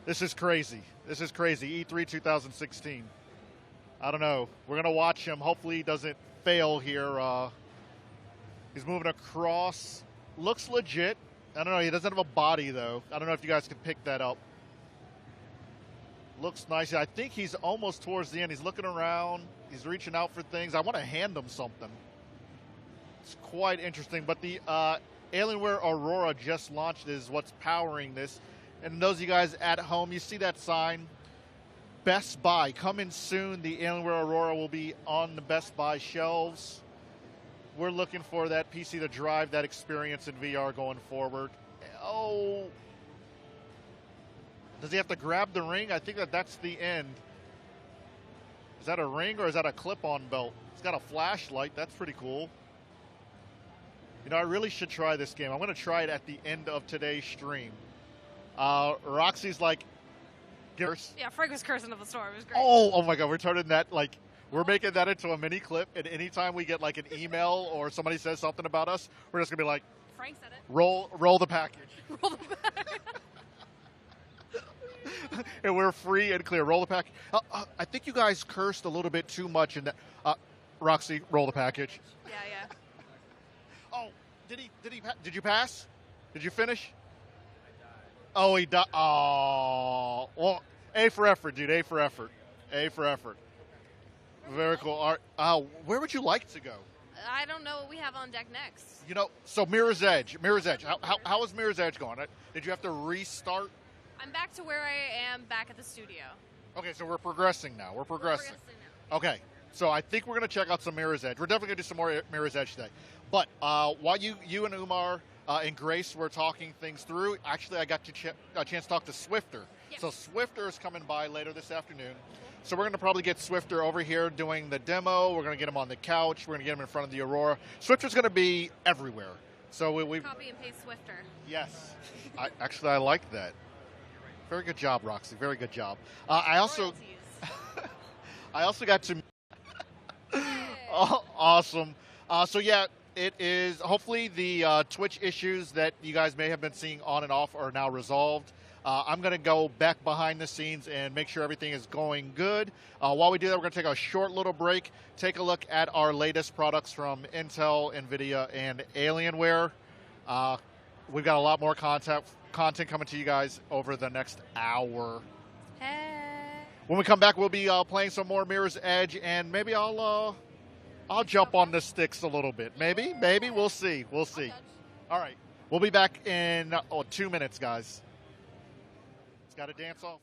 This is crazy. This is crazy. E3 2016. I don't know. We're going to watch him. Hopefully he doesn't fail here. He's moving across. Looks legit. I don't know. He doesn't have a body, though. I don't know if you guys can pick that up. Looks nice. I think he's almost towards the end. He's looking around. He's reaching out for things. I want to hand him something. It's quite interesting. But the Alienware Aurora just launched is what's powering this. And those of you guys at home, you see that sign. Best Buy. Coming soon. The Alienware Aurora will be on the Best Buy shelves. We're looking for that PC to drive that experience in VR going forward. Oh. Does he have to grab the ring? I think that's the end. Is that a ring or is that a clip-on belt? It's got a flashlight. That's pretty cool. You know, I really should try this game. I'm going to try it at the end of today's stream. Roxy's like... Yeah, Frank was cursing up the store. It was great. Oh my God. We're turning that, like... We're making that into a mini clip, and anytime we get like an email or somebody says something about us, we're just going to be like... Frank said it. Roll the package. Roll the package. And we're free and clear. Roll the package. I think you guys cursed a little bit too much in that. Roxy, roll the package. Yeah. Oh, did you pass? Did you finish? Oh, he died. Oh, well, A for effort, dude. A for effort. A for effort. Very cool. All right. Where would you like to go? I don't know what we have on deck next. You know, so Mirror's Edge. How is Mirror's Edge going? Did you have to restart? I'm back to where I am back at the studio. Okay, so we're progressing now. We're progressing now. Okay, so I think we're going to check out some Mirror's Edge. We're definitely going to do some more Mirror's Edge today. But while you and Umar and Grace were talking things through, actually I got a chance to talk to Swifter. Yes. So Swifter is coming by later this afternoon. So we're going to probably get Swifter over here doing the demo. We're going to get him on the couch. We're going to get him in front of the Aurora. Swifter's going to be everywhere. So we copy and paste Swifter. Yes. I like that. Very good job, Roxy. Very good job. I also got to. Oh, awesome. So yeah, it is. Hopefully the Twitch issues that you guys may have been seeing on and off are now resolved. I'm going to go back behind the scenes and make sure everything is going good. While we do that, we're going to take a short little break, take a look at our latest products from Intel, NVIDIA, and Alienware. We've got a lot more content coming to you guys over the next hour. Hey. When we come back, we'll be playing some more Mirror's Edge, and maybe I'll jump on the sticks a little bit. Maybe. We'll see. All right. We'll be back in 2 minutes, guys. It's got to dance off.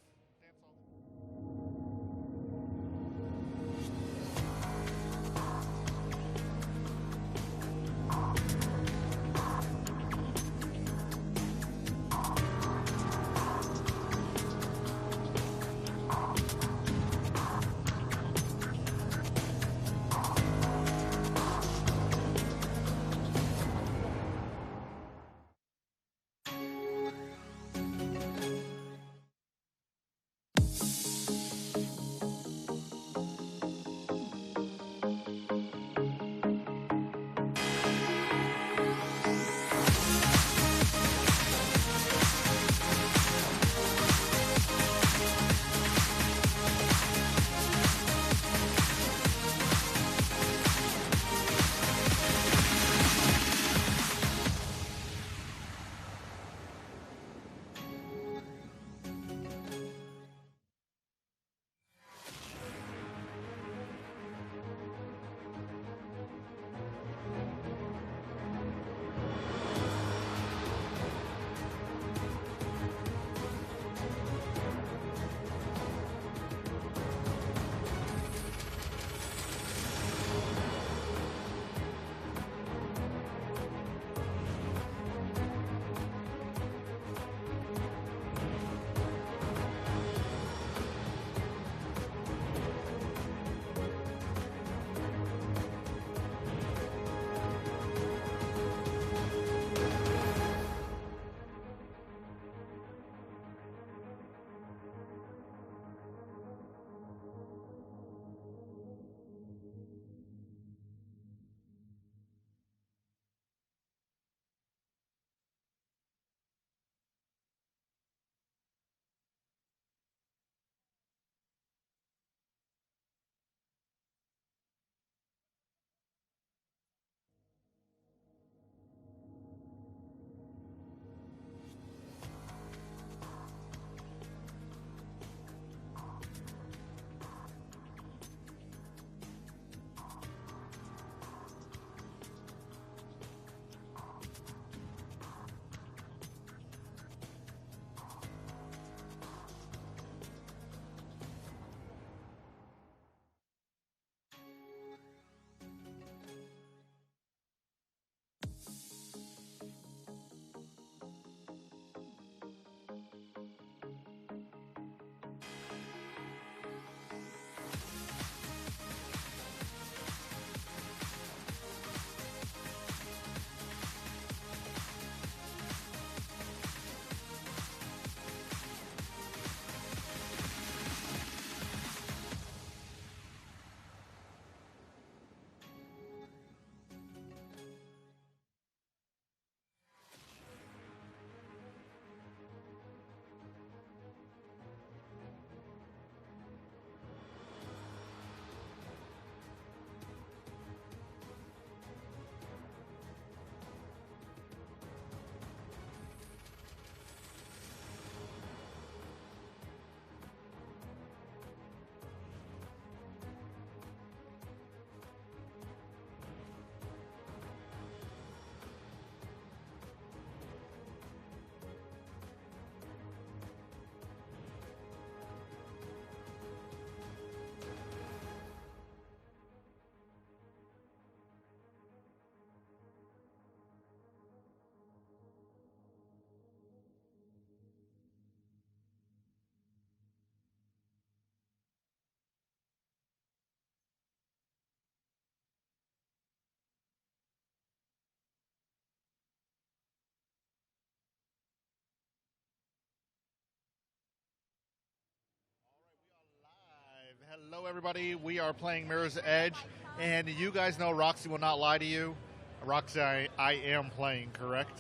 Hello, everybody. We are playing Mirror's Edge, and you guys know Roxy will not lie to you. Roxy, I am playing, correct?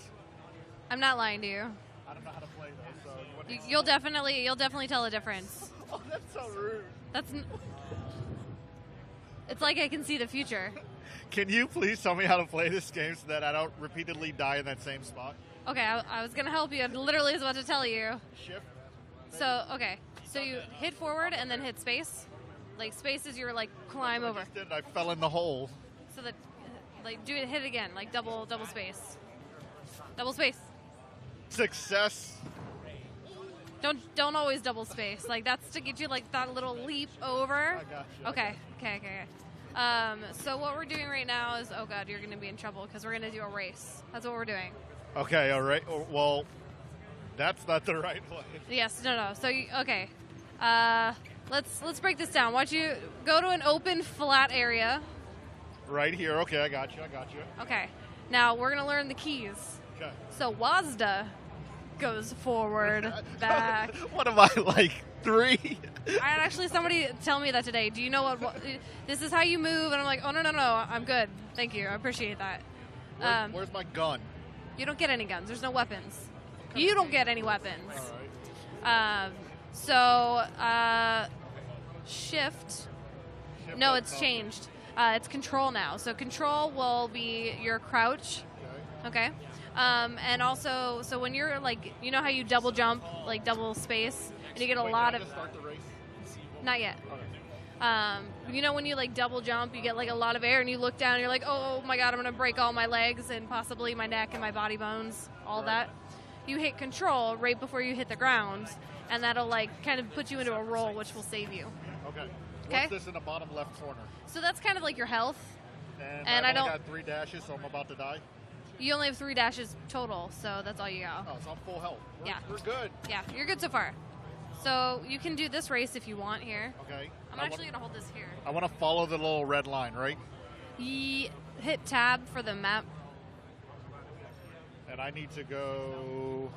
I'm not lying to you. I don't know how to play though, so you want to You'll definitely tell a difference. Oh, that's so rude. It's like I can see the future. Can you please tell me how to play this game so that I don't repeatedly die in that same spot? Okay, I was gonna help you. I literally was about to tell you. Shift. So so you hit forward and then hit space. Like space is your like climb over. I fell in the hole. So that like hit it again, like double space. Double space. Success. Don't always double space. Like that's to get you like that little leap over. I got you. Okay. So what we're doing right now is, oh god, you're gonna be in trouble because we're gonna do a race. That's what we're doing. Okay, all right. Well, that's not the right way. Yes, no. So okay, let's break this down. Why don't you go to an open, flat area? Right here. Okay, I got you. Okay. Now we're gonna learn the keys. Okay. So WASDA goes forward, back. What am I, like 3? I had actually somebody tell me that today. Do you know what this is how you move? And I'm like, oh no, I'm good. Thank you. I appreciate that. Where's my gun? You don't get any guns. There's no weapons. You don't get any weapons. All right. Shift. No, it's changed. It's control now. So control will be your crouch. Okay. And also, so when you're like, you know how you double jump, like double space, and you get a lot of. Start the race? Not yet. Okay. You know when you like double jump, you get like a lot of air, and you look down, and you're like, oh my god, I'm gonna break all my legs and possibly my neck and my body bones, all that. You hit control right before you hit the ground, and that'll like kind of put you into a roll, which will save you. Okay. Okay. What's this in the bottom left corner? So that's kind of like your health. And I got 3 dashes, so I'm about to die. You only have 3 dashes total, so that's all you got. Oh, so I'm full health. We're good. Yeah, you're good so far. So you can do this race if you want here. Okay. I'm actually going to hold this here. I want to follow the little red line, right? Hit tab for the map. And I need to go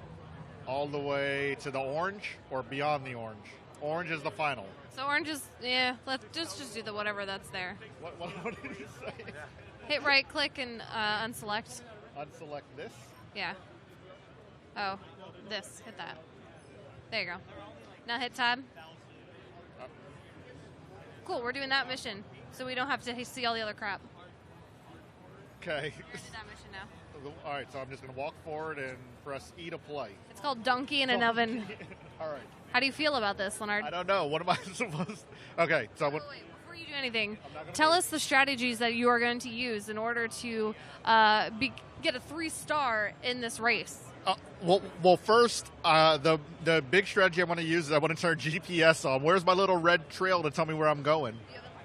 all the way to the orange or beyond the orange? Orange is the final. So orange is, yeah, let's just do the whatever that's there. What did you say? Hit right click and unselect. Unselect this? Yeah. Oh, this. Hit that. There you go. Now hit tab. Cool, we're doing that mission, so we don't have to see all the other crap. Okay. We did that mission now. All right, so I'm just going to walk forward and press E to play. It's called Donkey in an Oven. All right. How do you feel about this, Leonard? I don't know. What am I supposed to... Okay, so... Wait, before you do anything, tell us the strategies that you are going to use in order to get a 3-star in this race. Well, first, the big strategy I want to use is I want to turn GPS on. Where's my little red trail to tell me where I'm going?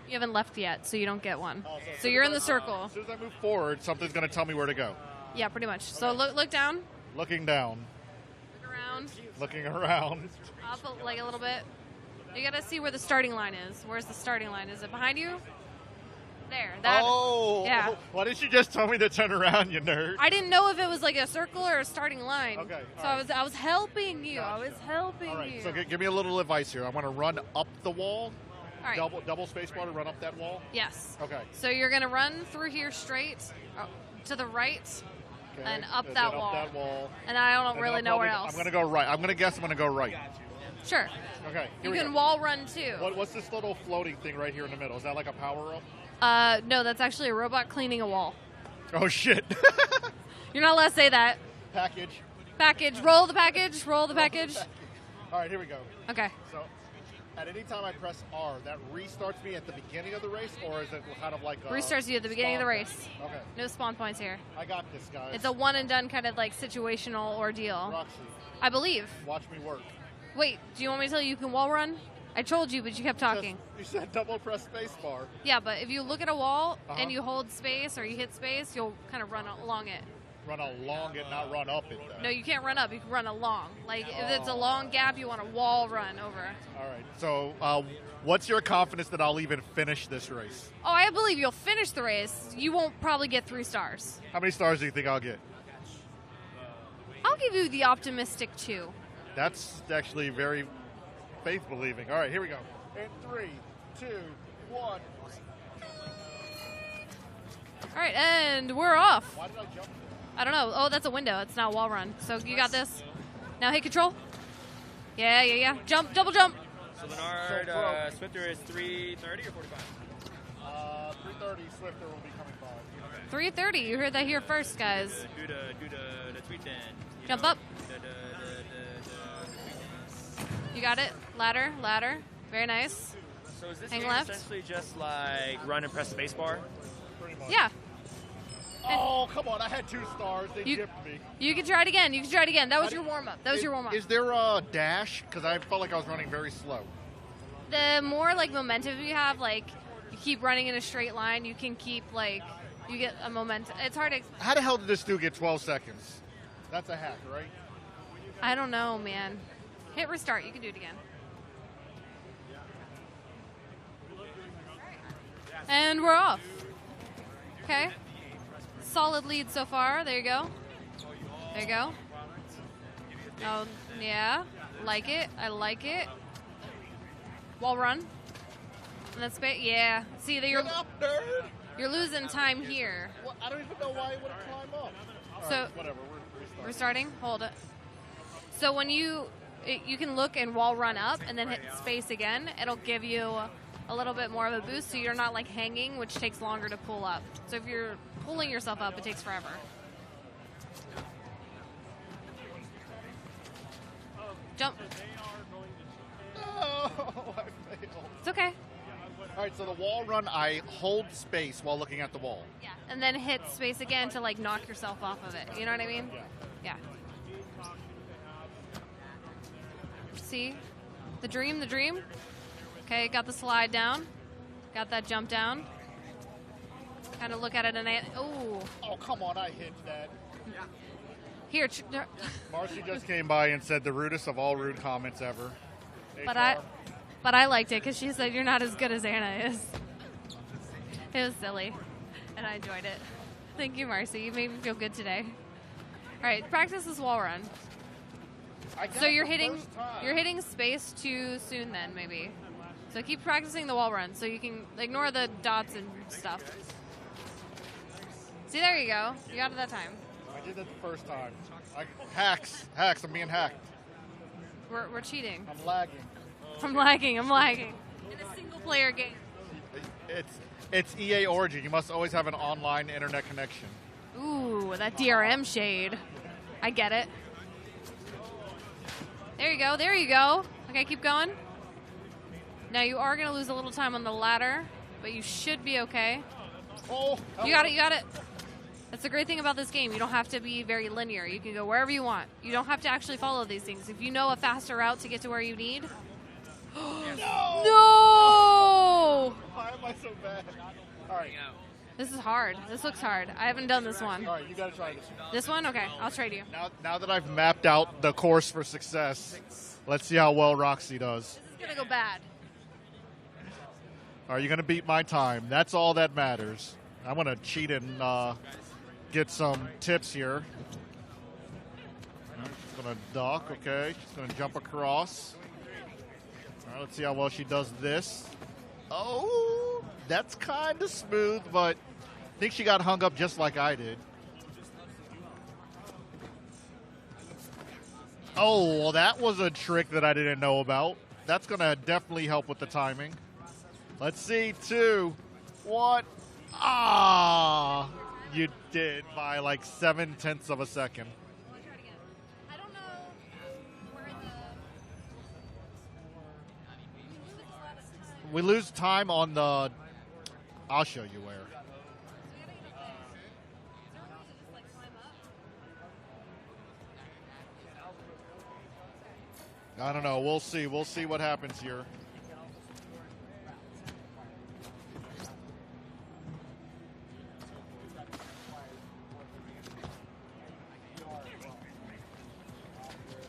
You haven't left yet, so you don't get one. So you're in the circle. As soon as I move forward, something's going to tell me where to go. Yeah, pretty much. So look down. Looking down. Look around. Looking around. Up like a little bit. You got to see where the starting line is. Where's the starting line? Is it behind you? There. Yeah. Why didn't you just tell me to turn around, you nerd? I didn't know if it was like a circle or a starting line. Okay. So I was helping you. Gotcha. I was helping you. All right. So give me a little advice here. I want to run up the wall. All right. Double space bar to run up that wall. Yes. Okay. So you're gonna run through here straight to the right. Okay. And up that wall. Up that wall. And I don't really know where else. I'm going to go right. I'm going to guess I'm going to go right. Sure. Okay. You can wall run too. What's this little floating thing right here in the middle? Is that like a power up? No, that's actually a robot cleaning a wall. Oh, shit. You're not allowed to say that. Package. Package. Roll the package. Roll the package. All right, here we go. Okay. So at any time I press R, that restarts me at the beginning of the race, or is it kind of like a restarts you at the beginning of the race. Okay. No spawn points here. I got this, guys. It's a one and done kind of like situational ordeal. Roxy, I believe. watch me work. Wait, do you want me to tell you you can wall run? I told you, but you kept talking. You said double press space bar. Yeah, but if you look at a wall and you hold space or you hit space, you'll kind of run along it. Run along it, not run up it, though. No, you can't run up. You can run along. Like, if it's a long gap, you want to wall run over. All right. So what's your confidence that I'll even finish this race? Oh, I believe you'll finish the race. You won't probably get 3 stars. How many stars do you think I'll get? I'll give you the optimistic 2. That's actually very faith-believing. All right, here we go. And 3, 2, 1. All right, and we're off. Why did I jump? I don't know. Oh, that's a window. It's not a wall run. So you got this. Now hit control. Yeah. Jump, double jump. So Bernard, Swifter is 330 or 45? 330 Swifter will be coming by. 3:30. You heard that here first, guys. Do the tweet then. Jump up. You got it. Ladder. Very nice. So is this Hang game left. essentially just like run and press the space bar? Pretty much. Yeah. Oh, come on. I had 2 stars. They You- gypped me. You can try it again. That was your warm up. Is there a dash? Because I felt like I was running very slow. The more like momentum you have, like you keep running in a straight line, you can keep like you get a momentum. It's hard to. How the hell did this dude get 12 seconds? That's a hack, right? I don't know, man. Hit restart. You can do it again. And we're off. Okay. Solid lead so far. There you go. Oh, yeah. Like it. I like it. Wall run. And that's yeah. See, that Get up, nerd! you're losing time here. Well, I don't even know why it would have climbed up. All So- right, whatever. We're Restarting. Hold it. So when you can look and wall run up and then hit space again, it'll give you a little bit more of a boost, so you're not like hanging, which takes longer to pull up. So if you're pulling yourself up, it takes forever. Jump. Oh, I failed. It's okay. All right, so the wall run, I hold space while looking at the wall. Yeah. And then hit space again to like knock yourself off of it. You know what I mean? Yeah. See? The dream. Okay, got the slide down. Got that jump down. Kind of look at it and oh. Oh, come on, I hit that. Here. Marcy just came by and said the rudest of all rude comments ever. But HR. I liked it because she said you're not as good as Anna is. It was silly, and I enjoyed it. Thank you, Marcy. You made me feel good today. All right, practice this wall run. I got So you're the hitting first time. space too soon then maybe. So keep practicing the wall run so you can ignore the dots and stuff. See, there you go. You got it that time. I did it the first time. Hacks. I'm being hacked. We're cheating. I'm lagging. I'm lagging. In a single player game. It's EA Origin. You must always have an online internet connection. Ooh, that DRM shade. I get it. There you go. Okay, keep going. Now you are going to lose a little time on the ladder, but you should be okay. Oh, You got it. That's the great thing about this game. You don't have to be very linear. You can go wherever you want. You don't have to actually follow these things. If you know a faster route to get to where you need. No! Why am I so bad? All right. This is hard. This looks hard. I haven't done this one. All right, you got to try this one. This one? Okay, I'll trade you. Now that I've mapped out the course for success, let's see how well Roxy does. It's going to go bad. Are you going to beat my time? That's all that matters. I'm going to cheat and get some tips here. She's going to duck, okay. She's going to jump across. All right, let's see how well she does this. Oh, that's kind of smooth, but I think she got hung up just like I did. Oh, well, that was a trick that I didn't know about. That's going to definitely help with the timing. Let's see, 2, 1. Ah, you did by like 0.7 of a second. I don't know where We lose time on the. I'll show you where. I don't know. We'll see. We'll see what happens here.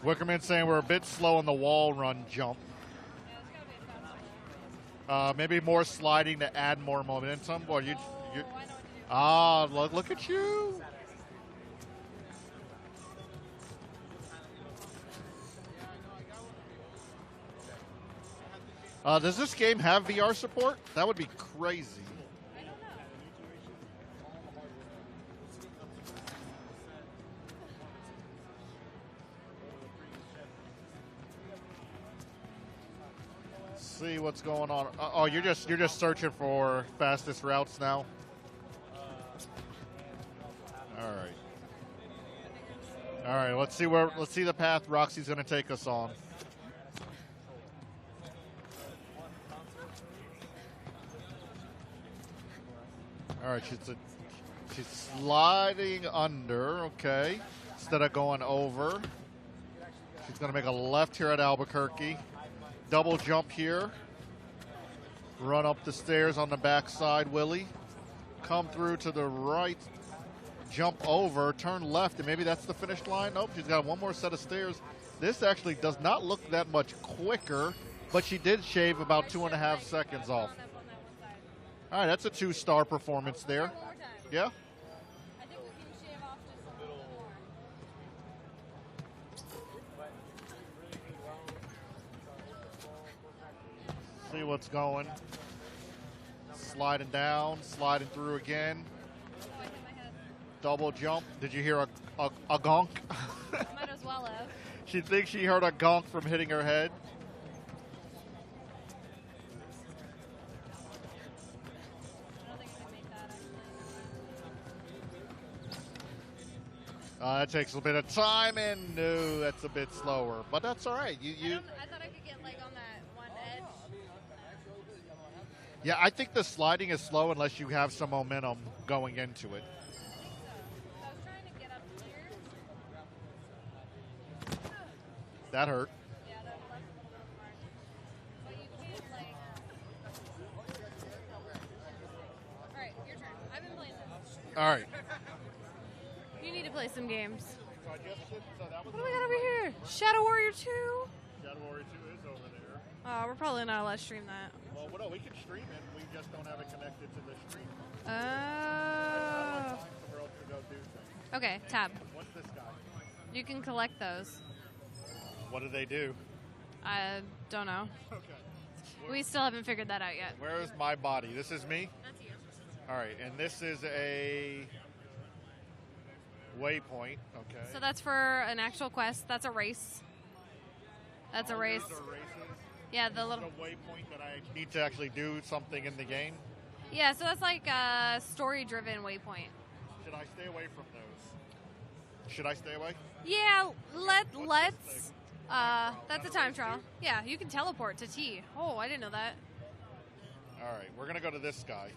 Wickerman saying we're a bit slow on the wall run jump. Maybe more sliding to add more momentum. Or you look at you. Does this game have VR support? That would be crazy. I don't know. See what's going on. Oh, you're just searching for fastest routes now. All right. Let's see the path Roxy's going to take us on. All right, she's sliding under. Okay, instead of going over, she's going to make a left here at Albuquerque. Double jump here. Run up the stairs on the backside, Willie. Come through to the right. Jump over, turn left, and maybe that's the finish line. Nope, she's got one more set of stairs. This actually does not look that much quicker, but she did shave about 2.5 seconds off. All right, that's a 2-star performance there. Yeah? I think we can shave off just a little more. See what's going. Sliding down, sliding through again. Oh, I hit my head. Double jump. Did you hear a gonk? Might as well have. She thinks she heard a gonk from hitting her head. I don't think I can make that actually. That takes a bit of time, and no, that's a bit slower. But that's all right. I thought I could get like on that one edge. Yeah, I think the sliding is slow unless you have some momentum going into it. I think so. I was trying to get up here. That hurt. Yeah, that left a little bit more. But you can't like. All right, your turn. I've been playing this. All right. You need to play some games. What do we got over here? Shadow Warrior 2. Shadow Warrior 2 is over there. Oh, we're probably not allowed to stream that. Well, no, we can stream it. We just don't have it connected to the stream. Oh. Somewhere else to go do things. Okay, tab. What's this guy? You can collect those. What do they do? I don't know. Okay. We still haven't figured that out yet. Where is my body? This is me? That's you. All right, and this is a waypoint. Okay. So that's for an actual quest. That's a race. That's a race. These are races. Yeah, the This little. is a waypoint that I need to actually do something in the game. Yeah, so that's like a story-driven waypoint. Should I stay away from those? Should I stay away? Yeah, let's. thing? That's a time trial. Yeah, you can teleport to T. Oh, I didn't know that. All right, we're gonna go to this guy.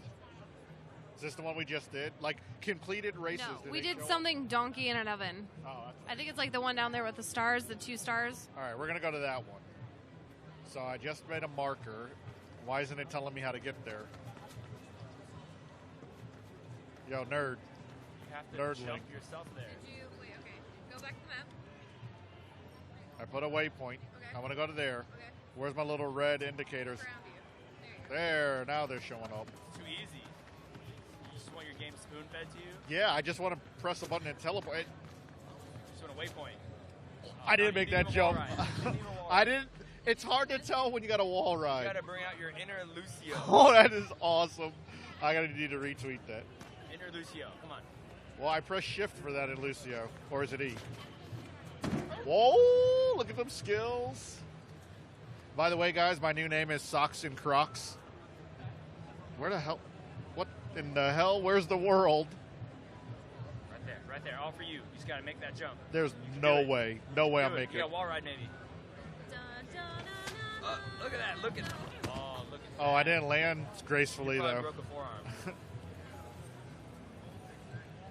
Is this the one we just did? Like completed races? No, we did something donkey in an oven. Oh, that's I think it's like the one down there with the stars, the 2 stars. all right. We're gonna go to that one. So I just made a marker. Why isn't it telling me how to get there? Yo, nerd. You have to Nerdling. jump yourself there. Wait, okay. Go back to the map. I put a waypoint. Okay. I'm gonna go to there. Okay. Where's my little red indicators? Around you. There. Now they're showing up. Too easy. You just want your game spoon-fed to you? Yeah, I just want to press a button and teleport. You just want a waypoint. I didn't you make didn't that even wall jump. ride. You didn't even wall I ride. didn't. It's hard to tell when you got a wall You ride. gotta bring out your inner Lucio. Oh, that is awesome. I gotta need to retweet that. Inner Lucio. Come on. Well, I press shift for that in Lucio. Or is it E? Whoa, look at them skills. By the way, guys, my new name is Socks and Crocs. Where the hell? What in the hell? Where's the world? Right there. Right there. All for you. You just gotta make that jump. There's do no it. way. No way I'm Do it. making You it. got wall ride maybe. Look at that. Look at. Oh, look at that. Oh, I didn't land gracefully, You probably though. broke a forearm.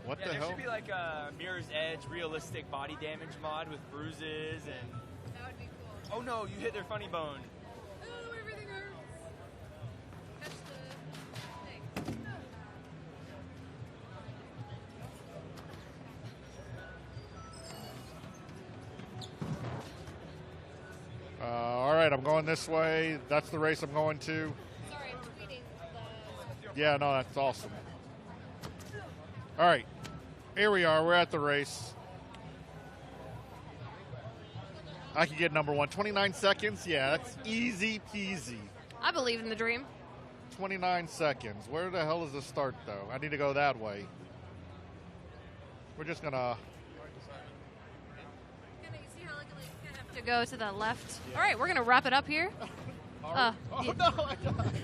What Yeah, the there hell? should be like a Mirror's Edge realistic body damage mod with bruises and. That would be cool. Oh no, you hit their funny bone. Oh, everything hurts. Catch the thing. All right, I'm going this way. That's the race I'm going to. Sorry, I'm tweeting the. Yeah, no, that's awesome. All right, here we are. We're at the race. I can get number 1. 29 seconds. Yeah, that's easy peasy. I believe in the dream. 29 seconds. Where the hell is the start, though? I need to go that way. We're just going to... To go to the left. All right, we're going to wrap it up here. No.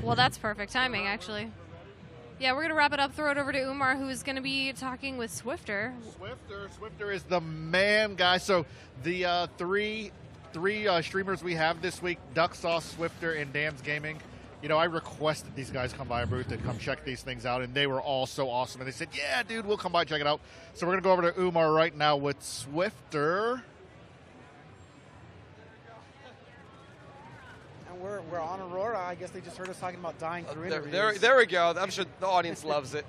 Well, that's perfect timing, actually. Yeah, we're going to wrap it up, throw it over to Umar, who is going to be talking with Swifter. Swifter is the man, guys. So the three streamers we have this week, Duck Sauce, Swifter, and Dams Gaming, you know, I requested these guys come by our booth and come check these things out, and they were all so awesome. And they said, yeah, dude, we'll come by and check it out. So we're going to go over to Umar right now with Swifter. We're on Aurora. I guess they just heard us talking about dying through interviews. There we go. I'm sure the audience loves it.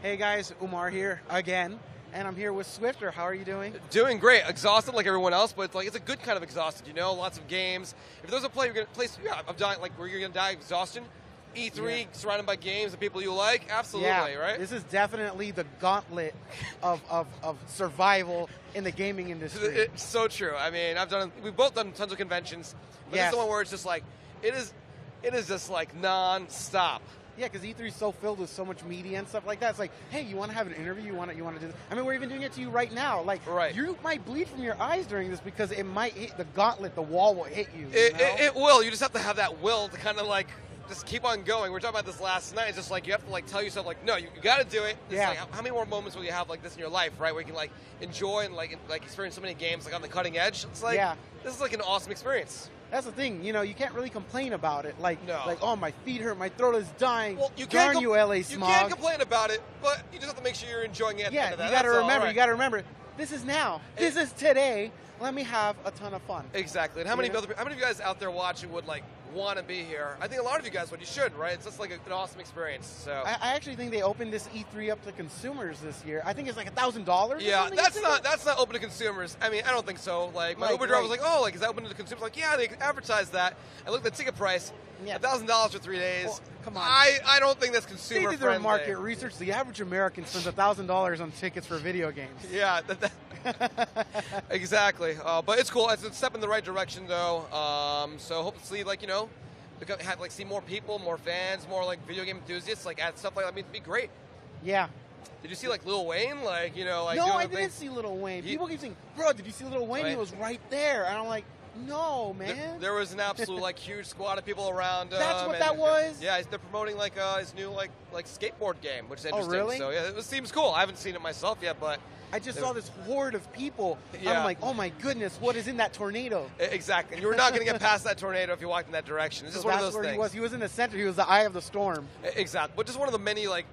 Hey guys, Umar here again, and I'm here with Swifter. How are you doing? Doing great. Exhausted like everyone else, but it's a good kind of exhausted. You know, lots of games. If there's a play I'm dying like where you're gonna die of exhaustion. E3 surrounded by games and people you like, absolutely, right? This is definitely the gauntlet of survival in the gaming industry. It's so true. I mean, we've both done tons of conventions, but this is the one where it's just like it is just like non-stop. Yeah, because E3 is so filled with so much media and stuff like that. It's like, hey, you want to have an interview? You want to do this? I mean, we're even doing it to you right now. Like, you might bleed from your eyes during this because it might hit the gauntlet. The wall will hit you. It will. You just have to have that will to kind of like just keep on going. We were talking about this last night. It's just like you have to like tell yourself like, no, you got to do it. It's like, how many more moments will you have like this in your life, right? Where you can like enjoy and like experience so many games like on the cutting edge. It's like this is like an awesome experience. That's the thing, you know, you can't really complain about it. Like, oh, my feet hurt, my throat is dying. Well, you Darn can't you, LA smog. You can't complain about it, but you just have to make sure you're enjoying it at the end of that. You got to remember, this is now. This is today. Let me have a ton of fun. Exactly. And how many of you guys out there watching would like want to be here? I think a lot of you guys would. You should, right? It's just like an awesome experience. So I actually think they opened this E3 up to consumers this year. I think it's like $1,000. Yeah, that's not open to consumers. I mean, I don't think so. Like my Uber driver was like, oh, like is that open to consumers? Like, yeah, they advertised that. I looked at the ticket price. $1,000 for 3 days. Well, come on. I don't think that's consumer friendly. They did their market research. The average American spends $1,000 on tickets for video games. Yeah, exactly. But it's cool. It's a step in the right direction, though. So hopefully, like, you know, see more people, more fans, more like video game enthusiasts, like add stuff like that. I mean, it'd be great. Yeah. Did you see like Lil Wayne? Like, you know, like no, I didn't see Lil Wayne. People keep saying, bro, did you see Lil Wayne? He was right there, and I'm like, no, man. There was an absolute like huge squad of people around. That's what that was. Yeah, they're promoting like his new like skateboard game, which is interesting. Oh, really? So yeah, it seems cool. I haven't seen it myself yet, but I just saw this horde of people. Yeah. I'm like, oh my goodness, what is in that tornado? Exactly. And you're not going to get past that tornado if you walk in that direction. It's just one of those things. He was in the center. He was the eye of the storm. Exactly. But just one of the many like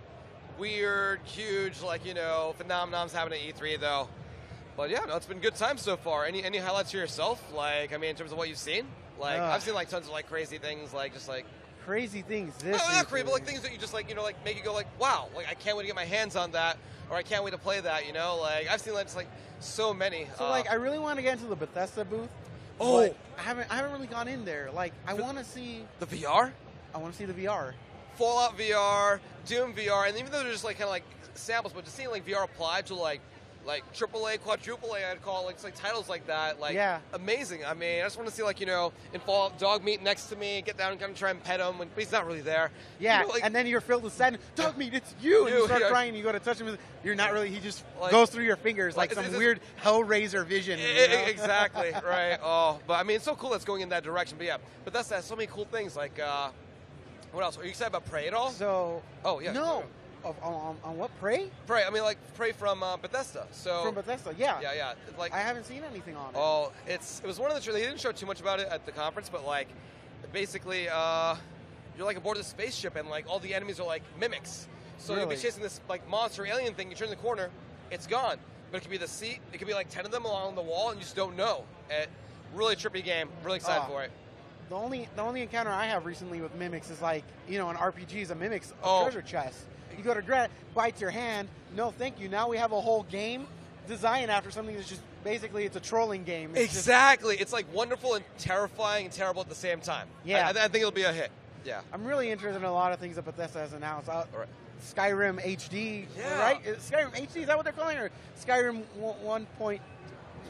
weird, huge, like, you know, phenomenons happening at E3 though. But yeah, no, it's been good times so far. Any highlights for yourself? Like, I mean, in terms of what you've seen? Like, I've seen like tons of like crazy things, like just like crazy things. Not crazy, but like things that you just like, you know, like make you go like, wow, like I can't wait to get my hands on that, or I can't wait to play that. You know, like I've seen like just like so many. So like, I really want to get into the Bethesda booth. Oh, I haven't really gone in there. Like, I want to see the VR. I want to see the VR. Fallout VR, Doom VR, and even though they're just like kind of like samples, but just seeing like VR applied to like AAA, quadruple A, I'd call it, like titles like that, like amazing. I mean, I just want to see like, you know, in Fallout, Dog Meat next to me, get down and kind of try and pet him, but he's not really there. Yeah, you know, like, and then you're filled with sadness. Dog Meat, it's you! And you start crying, and you go to touch him. You're not really. He just goes through your fingers like some weird Hellraiser vision. You know? Exactly, right. Oh, but I mean, it's so cool that's going in that direction. But yeah, but that's so many cool things. Like, what else? Are you excited about Prey at all? So, no. On what, Prey? Prey. I mean, like Prey from Bethesda. So from Bethesda, yeah. Yeah. Like I haven't seen anything on it. Oh, it was one of the. They didn't show too much about it at the conference, but like, basically, you're like aboard this spaceship, and like all the enemies are like mimics. So you'll be chasing this like monster alien thing. You turn the corner, it's gone. But it could be the seat. It could be like 10 of them along the wall, and you just don't know. Really trippy game. Really excited for it. The only encounter I have recently with mimics is like, you know, in RPGs, a mimic's a treasure chest. You go to grab, bites your hand. No, thank you. Now we have a whole game designed after something that's just basically it's a trolling game. Exactly. It's like wonderful and terrifying and terrible at the same time. Yeah. I think it'll be a hit. Yeah. I'm really interested in a lot of things that Bethesda has announced. Skyrim HD, right? Skyrim HD, is that what they're calling it? Or Skyrim 1.5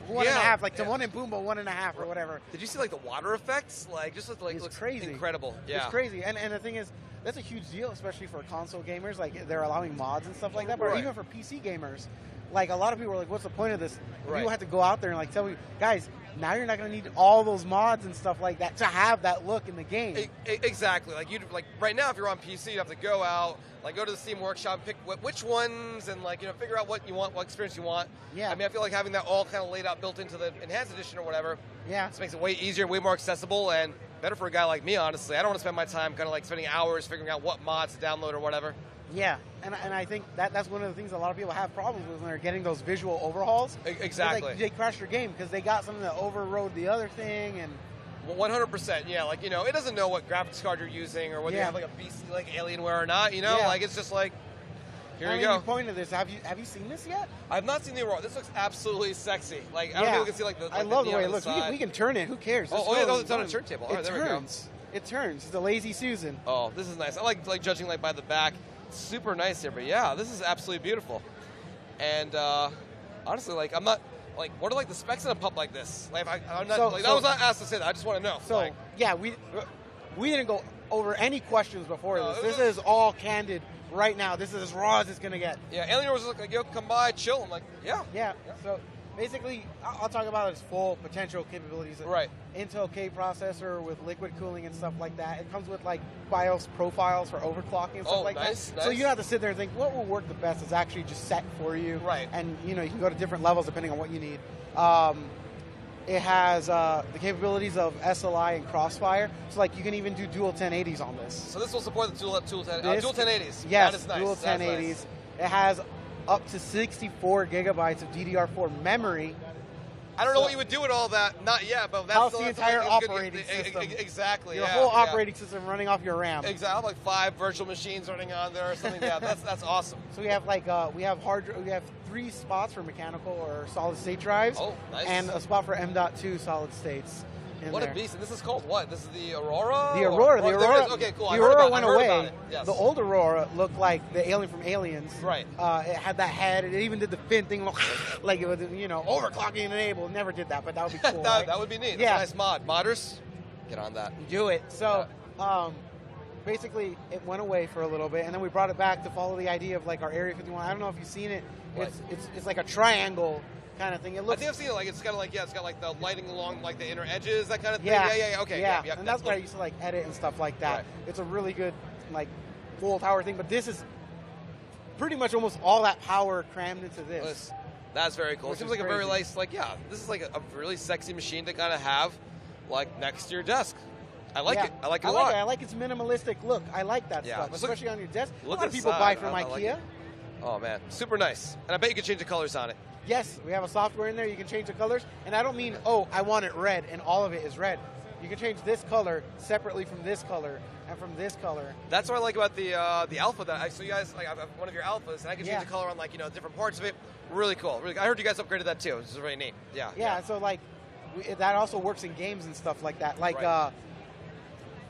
one and a Yeah, half, like yeah. Timon and Pumbaa 1.5 or whatever. Did you see like the water effects? Like just like It's looks crazy. incredible. Yeah. It's crazy. And the thing is, that's a huge deal, especially for console gamers. Like, they're allowing mods and stuff like that. But Right. even for PC gamers, like, a lot of people are like, what's the point of this? Right. People have to go out there and, like, tell you, guys, now you're not going to need all those mods and stuff like that to have that look in the game. Exactly. Like you like right now, if you're on PC, you have to go out, like go to the Steam Workshop, pick which ones, and like figure out what you want, what experience you want. Yeah. I mean, I feel like having that all kind of laid out, built into the enhanced edition or whatever. Yeah. This makes it way easier, way more accessible, and better for a guy like me. Honestly, I don't want to spend my time kind of like spending hours figuring out what mods to download or whatever. Yeah, and I think that's one of the things a lot of people have problems with when they're getting those visual overhauls. Exactly. Like, they crash their game because they got something that overrode the other thing, and 100%. Yeah, like it doesn't know what graphics card you're using or whether you Yeah. have like a beastly like Alienware or not. Yeah. Like it's just like here I you mean, go. you point to this. Have you seen this yet? I've not seen the Aurora. This looks absolutely sexy. Like I don't think we can see like the. I like, love the neon way it on looks. side. We can turn it. Who cares? Let's Oh, yeah, go. no, it's on a turntable. All right, there we go. It turns. It's a lazy Susan. Oh, this is nice. I like judging like by the back. It's super nice here, but yeah, this is absolutely beautiful. And honestly, like I'm not like what are like the specs in a pup like this? Like I'm not I was not asked to say that. I just want to know. So like, yeah, we didn't go over any questions before No, this. it This was- is all candid right now. This is as raw as it's gonna get. yeah, Alien was like, yo, come by, chill. I'm like, yeah. Yeah. So basically, I'll talk about its full potential capabilities. Right. Intel K processor with liquid cooling and stuff like that. It comes with like BIOS profiles for overclocking and stuff Oh, like nice, that. So nice. you don't have to sit there and think what will work the best. It's actually just set for you. Right. And you can go to different levels depending on what you need. It has the capabilities of SLI and Crossfire. So like you can even do dual 1080s on this. So this will support the dual 1080s. Yes, that is nice. dual That's 1080s. nice. It has up to 64 gigabytes of DDR4 memory. I don't know what you would do with all that. Not yet, but that's House still the that's entire good- operating system. Exactly. Your yeah, whole yeah. operating system running off your RAM. Exactly. I have like 5 virtual machines running on there or something. Yeah, that's awesome. So we have we have 3 spots for mechanical or solid state drives. Oh, nice. And a spot for M.2 solid states. What there. a beast! And this is called what? This is the Aurora. The Aurora. Or- The oh, there it Aurora. is. Okay, cool. The I heard Aurora about- went I heard away. about it. Yes. The old Aurora looked like the alien from Aliens. Right. It had that head. It even did the fin thing, like it was, overclocking enabled. Never did that, but that would be cool. right? that would be neat. Yeah. That's a nice mod. Modders, get on that. Do it. So, basically, it went away for a little bit, and then we brought it back to follow the idea of like our Area 51. I don't know if you've seen it. Right. It's like a triangle kind of thing. It I looks. think I've seen it. Like it's kind of like it's got like the lighting along like the inner edges, that kind of thing. Yeah. Yeah. Okay. Yeah. Yeah. And that's where I used to like edit and stuff like that. Right. It's a really good like full tower thing, but this is pretty much almost all that power crammed into this. That's very cool. Which It seems is like a very crazy. nice, this is like a really sexy machine to kind of have, like next to your desk. I like Yeah. it. I like it a lot. I like its minimalistic look. I like that Yeah. stuff, Look- especially on your desk. A look lot of people inside. buy from I like IKEA. it. Oh man, super nice. And I bet you can change the colors on it. Yes, we have a software in there. You can change the colors, and I don't mean I want it red and all of it is red. You can change this color separately from this color and from this color. That's what I like about the alpha. That I saw you guys like I have one of your alphas, and I can change Yeah. the color on like different parts of it. Really cool. Really, I heard you guys upgraded that too. This is really neat. Yeah. Yeah, so like that also works in games and stuff like that. Like Right.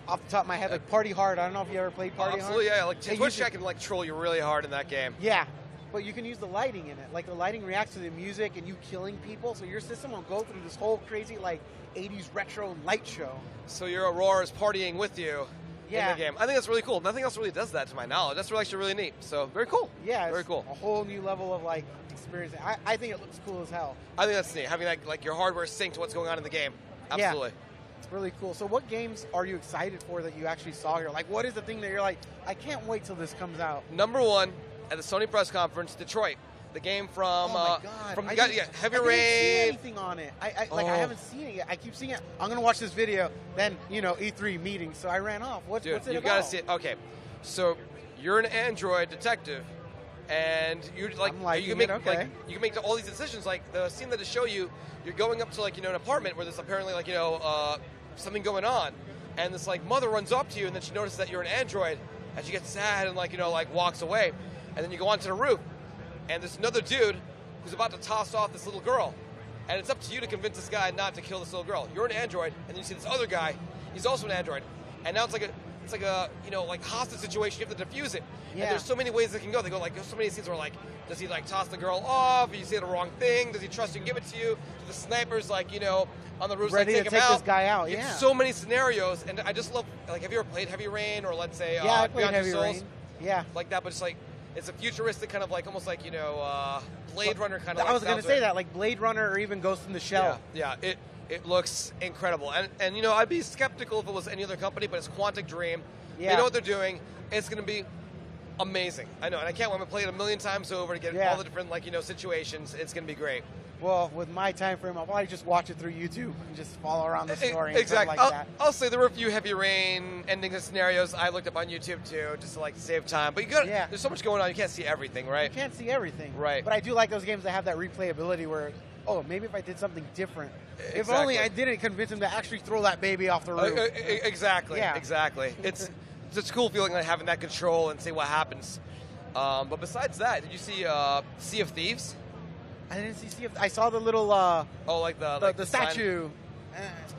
off the top of my head, like Party Hard. I don't know if you ever played Party Absolutely. Hard. Yeah. Like It Twitch uses- Chat can like troll you really hard in that game. Yeah, but you can use the lighting in it. Like the lighting reacts to the music and you killing people, so your system will go through this whole crazy like 80s retro light show. So your Aurora is partying with you Yeah. in the game. I think that's really cool. Nothing else really does that to my knowledge. That's really actually really neat. So very cool. Yeah, Very it's cool. a whole new level of like experience. I think it looks cool as hell. I think that's neat. Having like your hardware synced to what's going on in the game. Absolutely. It's really cool. So what games are you excited for that you actually saw here? Like what is the thing that you're like, I can't wait till this comes out? Number one at the Sony press conference, Detroit. The game from Oh my God. from I Heavy didn't see Rain. anything on it. I Oh. haven't seen it yet. I keep seeing it. I'm gonna watch this video. Then E3 meeting. So I ran off. What's Dude, it you've about? got to see it. Okay, so you're an android detective, and you like I'm liking you can make it, okay. like you can make all these decisions. Like the scene that they show you, you're going up to like an apartment where there's apparently like something going on, and this like mother runs up to you, and then she notices that you're an android, and she gets sad and like walks away, and then you go onto the roof, and there's another dude who's about to toss off this little girl, and it's up to you to convince this guy not to kill this little girl. You're an android, and then you see this other guy, he's also an android, and now it's like it's like a like hostage situation. You have to defuse it. Yeah. And there's so many ways it can go. They go like there's so many scenes where like does he like toss the girl off? You say the wrong thing? Does he trust you and give it to you? Do the snipers like on the roofs Ready like to take him take out? this guy out? You have Yeah. so many scenarios, and I just love like have you ever played Heavy Rain or let's say Yeah, I played Beyond Two Heavy Souls? Rain. Yeah. Like that, but it's like it's a futuristic kind of like almost like Blade Runner kind of. I was going to say that, like Blade Runner or even Ghost in the Shell. Yeah, it looks incredible, and I'd be skeptical if it was any other company, but it's Quantic Dream. Yeah. They know what they're doing. It's going to be amazing. I know, and I can't wait. I'm going to play it a million times over to get Yeah. all the different situations. It's going to be great. Well, with my time frame, I'll probably just watch it through YouTube and just follow around the story and Exactly. stuff like that. I'll say there were a few Heavy Rain endings and scenarios I looked up on YouTube too, just to save time. But there's so much going on, you can't see everything, right? You can't see everything. Right. But I do like those games that have that replayability where, maybe if I did something different. If Exactly. only I didn't convince him to actually throw that baby off the roof. Exactly. Yeah. Exactly. It's a cool feeling like having that control and see what happens. But besides that, did you see Sea of Thieves? I didn't see if I saw the little the sign? statue.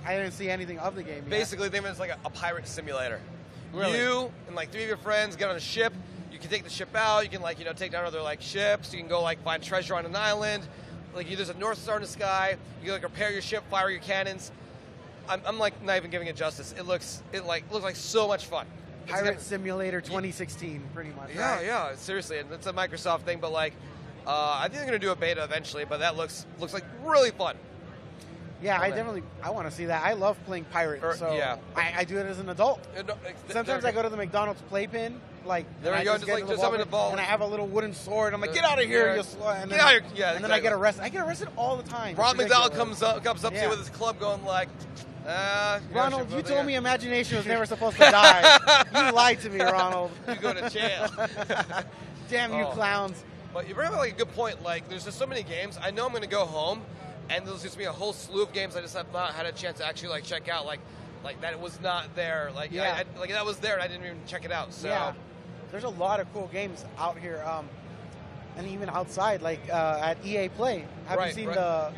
I didn't see anything of the game yet. Basically, they made it like a pirate simulator. Really? You and 3 of your friends get on a ship. You can take the ship out. You can take down other ships. You can go find treasure on an island. There's a North Star in the sky. You can repair your ship, fire your cannons. I'm not even giving it justice. It looks like so much fun. Pirate Simulator 2016, pretty much. Yeah, right? yeah, seriously, and it's a Microsoft thing, but I think they're gonna do a beta eventually. But that looks like really fun. Yeah, I want to see that. I love playing pirate, so yeah. I do it as an adult. Sometimes I go to the McDonald's playpen, there you go, just jump in the ball, and I have a little wooden sword. I'm like, get out of here, you slut! And get out of here! Yeah, and then I get arrested. I get arrested all the time. Ron McDonald comes up to you with his club, going Ronald, you told me imagination was never supposed to die. You lied to me, Ronald. You go to jail. Damn you clowns. But you bring up a good point. There's just so many games. I know I'm going to go home, and there's just be a whole slew of games I just have not had a chance to actually check out. Like that it was not there. That was there, and I didn't even check it out. So yeah, there's a lot of cool games out here, and even outside, at EA Play. Have you seen the?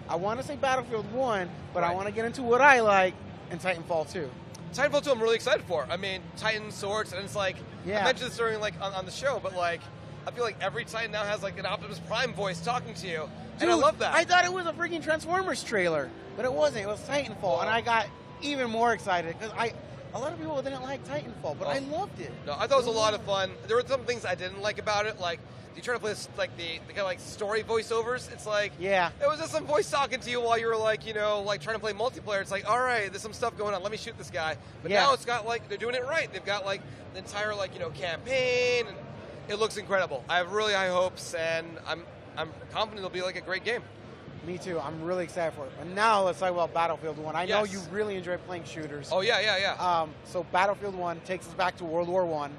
I want to say Battlefield 1, but I want to get into what I like in Titanfall 2. Titanfall 2, I'm really excited for. I mean, Titan swords, and it's I mentioned this during on the show, but I feel like every Titan now has an Optimus Prime voice talking to you, and I love that. I thought it was a freaking Transformers trailer, but it wasn't. It was Titanfall, and I got even more excited because a lot of people didn't like Titanfall, but I loved it. No, I thought it was a lot of fun. There were some things I didn't like about it, you try to play this, the kind of story voiceovers. It's it was just some voice talking to you while you were trying to play multiplayer. It's all right, there's some stuff going on. Let me shoot this guy. But now it's got they're doing it right. They've got the entire campaign, and it looks incredible. I have really high hopes, and I'm confident it'll be a great game. Me too. I'm really excited for it. But now let's talk about Battlefield 1. I know you really enjoy playing shooters. Oh yeah. So Battlefield 1 takes us back to World War I.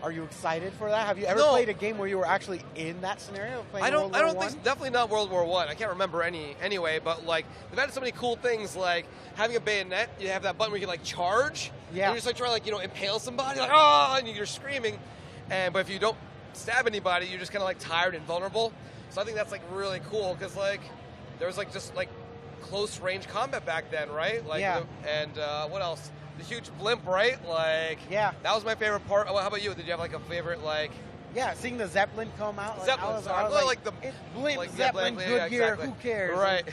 Are you excited for that? Have you ever played a game where you were actually in that scenario? I don't think definitely not World War I. I can't remember any anyway, but they've had so many cool things having a bayonet. You have that button where you can charge. Yeah. And you're just trying to impale somebody and you're screaming. But if you don't stab anybody, you're just kind of tired and vulnerable. So I think that's really cool because there was just close range combat back then, right? And what else? The huge blimp, right? That was my favorite part. How about you? Did you have a favorite Yeah, seeing the Zeppelin come out. Zeppelin, I was blimp, Zeppelin, good gear, exactly. who cares? Right.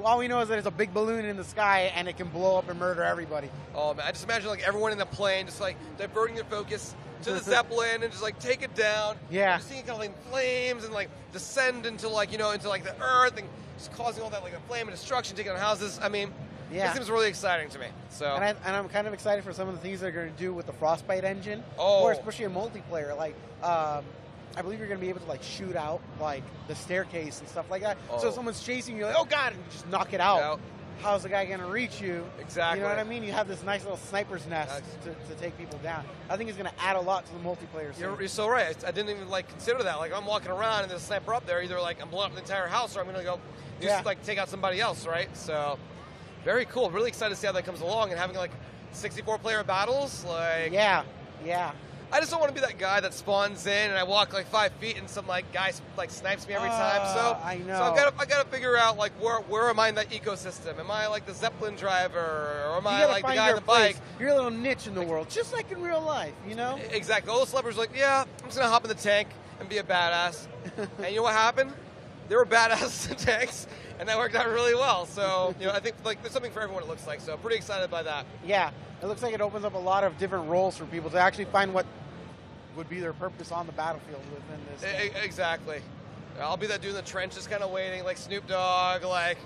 All we know is that there's a big balloon in the sky and it can blow up and murder everybody. Oh man, I just imagine everyone in the plane just diverting their focus to the Zeppelin and just take it down. Yeah. You're seeing it flames and descend into into the earth and just causing all that flame and destruction, taking on houses. I mean, it seems really exciting to me. So and I'm kind of excited for some of the things they're going to do with the Frostbite engine, or especially in multiplayer. I believe you're going to be able to shoot out the staircase and stuff like that. So if someone's chasing you, oh god, and you just knock it out. How's the guy going to reach you? Exactly. You know what I mean? You have this nice little sniper's nest to take people down. I think it's going to add a lot to the multiplayer scene. You're so right. I didn't even consider that. I'm walking around and there's a sniper up there. Either I'm blowing up the entire house or I'm going to go just take out somebody else, right? So very cool. Really excited to see how that comes along and having 64 player battles. Yeah. I just don't want to be that guy that spawns in and I walk like 5 feet and some like guy like snipes me every time. So I know. So I gotta figure out like where am I in that ecosystem? Am I like the Zeppelin driver, or am I like the guy on the bike? Your little niche in the world, just like in real life, you know? Exactly. All the celebrities are like, yeah, I'm just gonna hop in the tank and be a badass. And you know what happened? They were badasses in tanks, and that worked out really well. So I think like there's something for everyone. It looks like, so pretty excited by that. Yeah, it looks like it opens up a lot of different roles for people to actually find what would be their purpose on the battlefield within this game. Exactly. I'll be that dude in the trench just kind of waiting, like Snoop Dogg, like,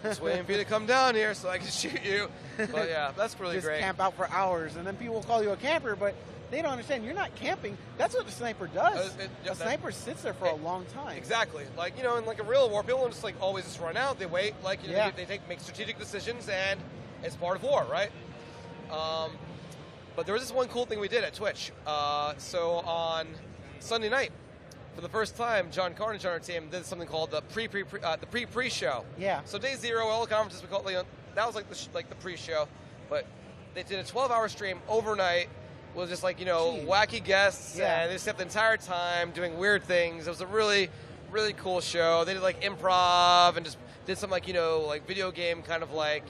just waiting for you to come down here so I can shoot you. But yeah, that's really just great. Camp out for hours, and then people will call you a camper, but they don't understand. You're not camping. That's what the sniper does. A sniper sits there for a long time. Exactly. Like, in like a real war, people don't just like always just run out. They wait, like, they make strategic decisions, and it's part of war, right? But there was this one cool thing we did at Twitch. So on Sunday night, for the first time, John Carnage on our team did something called the pre-show. Yeah. So day 0, all the conferences we called, that was like the pre-show, but they did a 12-hour stream overnight. It was just like wacky guests, and they stepped the entire time doing weird things. It was a really, really cool show. They did like improv and just did some like like video game kind of like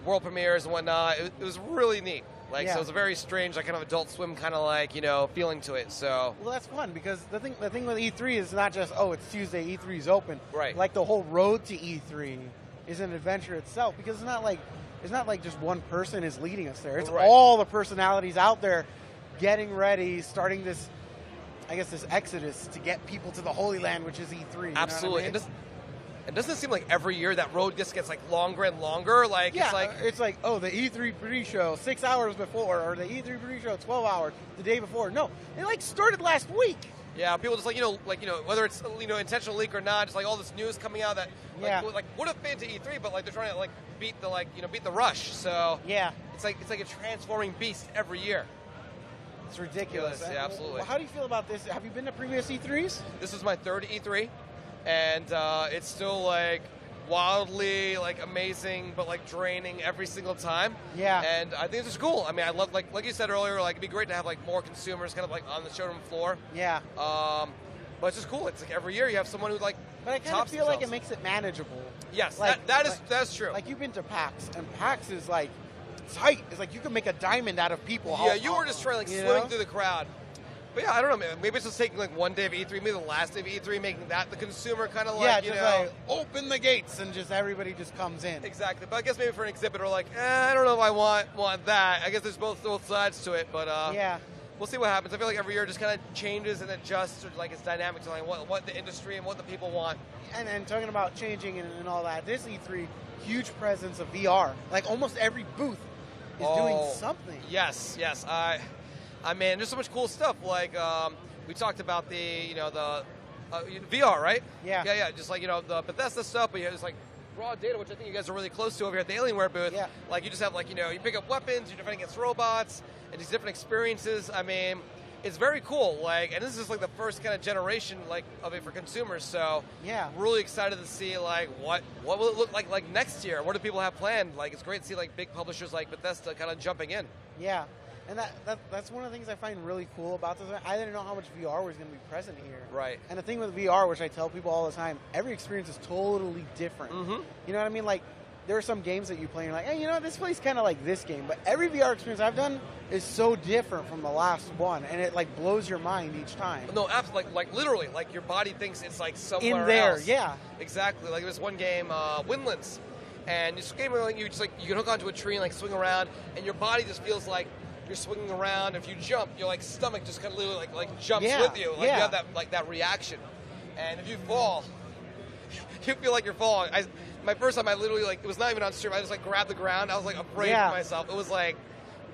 world premieres and whatnot. It was really neat. So it was a very strange, like kind of Adult Swim kind of like feeling to it. So well, that's fun because the thing with E3 is not just it's Tuesday, E3 is open. Right. Like the whole road to E3 is an adventure itself because it's not like just one person is leading us there. It's all the personalities out there getting ready, starting this, I guess, this exodus to get people to the Holy Land, which is E3. Absolutely. You know what I mean? It doesn't seem like every year that road just gets like longer and longer. Like it's like the E3 pre-show 6 hours before, or the E3 pre-show 12 hours the day before. No, it like started last week. Yeah, people just whether it's intentional leak or not, just like all this news coming out that like would have been to E3, but like they're trying to like beat the rush. So yeah, it's like a transforming beast every year. It's ridiculous. Yeah, absolutely. Well, how do you feel about this? Have you been to previous E3s? This is my third E3, and it's still like wildly like amazing, but like draining every single time. Yeah. And I think this is cool. I mean, I love like you said earlier, like it'd be great to have like more consumers kind of like on the showroom floor. Yeah. But it's just cool. It's like every year you have someone who like. But I kind of feel like it makes it manageable. Yes, like, that's true. Like you've been to PAX, and PAX is like tight. It's like you can make a diamond out of people. Yeah, you were just trying like swimming through the crowd. But yeah, I don't know, man. Maybe it's just taking like one day of E3, maybe the last day of E3, making that the consumer kind of like, like open the gates and just everybody just comes in. Exactly. But I guess maybe for an exhibitor, like, I don't know if I want that. I guess there's both sides to it, but we'll see what happens. I feel like every year just kind of changes and adjusts to like its dynamic to like what the industry and what the people want. And talking about changing and all that, this E3, huge presence of VR. Like almost every booth is doing something. Yes. I mean, there's so much cool stuff. Like we talked about the VR, right? Yeah. Just like the Bethesda stuff, but it's like raw data, which I think you guys are really close to over here at the Alienware booth. Yeah. Like you just have like you pick up weapons, you're defending against robots, and these different experiences. I mean, it's very cool. Like, and this is like the first kind of generation like of it for consumers. So yeah, really excited to see like what will it look like next year. What do people have planned? Like, it's great to see like big publishers like Bethesda kind of jumping in. Yeah. And that's one of the things I find really cool about this. I didn't know how much VR was going to be present here. Right. And the thing with VR, which I tell people all the time, every experience is totally different. Mm-hmm. You know what I mean? Like, there are some games that you play and you're like, hey, this plays kind of like this game. But every VR experience I've done is so different from the last one. And it, like, blows your mind each time. No, absolutely. Like literally. Like, your body thinks it's, like, somewhere in there, else. Yeah. Exactly. Like, there's one game, Windlands. And this game where you just, like, you can hook onto a tree and, like, swing around. And your body just feels like you're swinging around. If you jump, your like stomach just kind of literally like jumps with you. Like you have that reaction. And if you fall, you feel like you're falling. My first time, I literally it was not even on stream. I just like grabbed the ground. I was like afraid of myself. It was like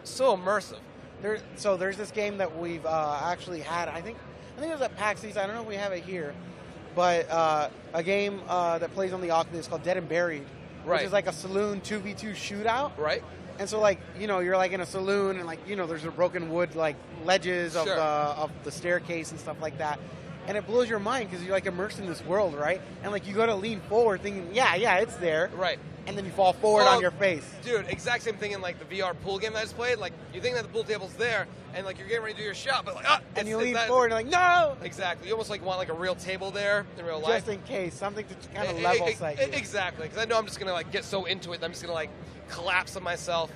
so immersive. There's this game that we've actually had. I think it was at PAX East. I don't know if we have it here, but a game that plays on the Oculus called Dead and Buried, which is like a saloon 2v2 shootout. Right. And so, like, you're, like, in a saloon, and, like, there's the broken wood, like, ledges of the staircase and stuff like that. And it blows your mind because you're, like, immersed in this world, right? And, like, you go to lean forward thinking, yeah, it's there. Right. and then you fall forward on your face. Dude, exact same thing in like the VR pool game that I just played. Like you think that the pool table's there, and like you're getting ready to do your shot, but like and you lean forward and like no. Exactly. You almost like want like a real table there in real life, just in case, something to kind of level set you. Exactly, because I know I'm just gonna like get so into it, that I'm just gonna like collapse on myself.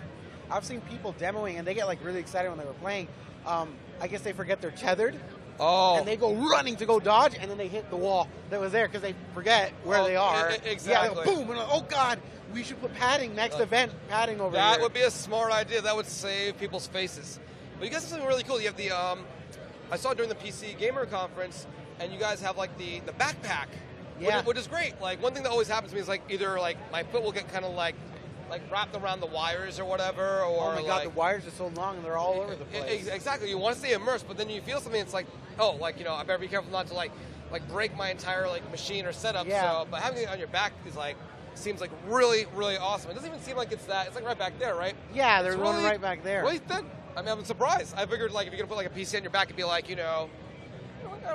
I've seen people demoing, and they get like really excited when they were playing. I guess they forget they're tethered. Oh. And they go running to go dodge, and then they hit the wall that was there because they forget where they are. Exactly. Yeah, they go, boom, and like, oh God, we should put padding next event, padding over That here. would be a smart idea. That would save people's faces. But you guys have something really cool. You have the, I saw during the PC Gamer Conference, and you guys have like the backpack, which is great. Like one thing that always happens to me is like either like my foot will get kind of like wrapped around the wires or whatever, or oh my God, the wires are so long and they're all over the place. Exactly. You want to stay immersed, but then you feel something. It's like, oh, like I better be careful not to like break my entire like machine or setup. Yeah. So, but having it on your back is like seems like really, really awesome. It doesn't even seem like it's that. It's like right back there, right? Yeah, there's one really, right back there. Really thin. I mean, I'm surprised. I figured like if you're gonna put like a PC on your back, it'd be like I